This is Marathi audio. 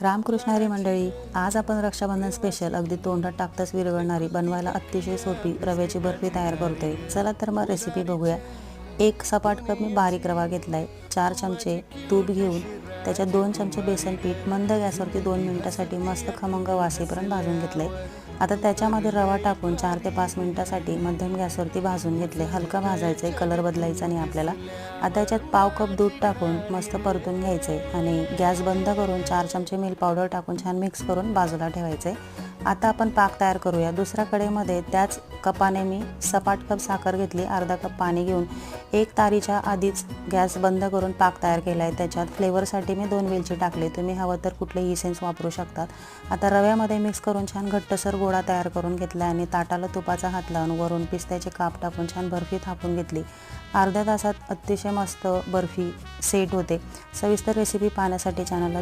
रामकृष्ण हरी मंडळी, आज आपण रक्षाबंधन स्पेशल अगदी तोंडात टाकताच विरघळणारी बनवायला अतिशय सोपी रव्याची बर्फी तयार करतोय। चला तर मग रेसिपी बघूया। एक सपाट कप मी बारीक रवा घेतलाय। 4 चमचे तूप घेऊन त्याच्यात 2 चमचे बेसन पीठ मंद गॅसवरती 2 मिनिटांसाठी मस्त खमंग वासेपर्यंत भाजून घेतले। आता त्याच्यामध्ये रवा टाकून 4 ते 5 मिनिटांसाठी मध्यम गॅसवरती भाजून घेतले। हलका भाजायचे, कलर बदलायचा नाही आपल्याला। आता त्याच्यात पाव कप दूध टाकून मस्त परतून घ्यायचे आणि गॅस बंद करून 4 चमचे मिल्क पावडर टाकून छान मिक्स करून बाजूला ठेवायचे। आता आपण पाक तयार करूया। दुसऱ्या कढईमध्ये त्याच कपाने मी सपाट कप साखर घेतली, अर्धा कप पाणी घेऊन 1 तारीच्या आधीच गॅस बंद करून पाक तयार केला आहे। त्याच्यात फ्लेवरसाठी मी 2 वेलची टाकले, तुम्ही हवं तर कुठलेही इसेन्स वापरू शकतात। आता रव्यामध्ये मिक्स करून छान घट्टसर गोळा तयार करून घेतला आणि ताटाला तुपाचा हात लावून वरून पिस्त्याचे काप टाकून छान बर्फी थापून घेतली। अर्ध्या तासात अतिशय मस्त बर्फी सेट होते। सविस्तर रेसिपी पाहण्यासाठी चॅनलला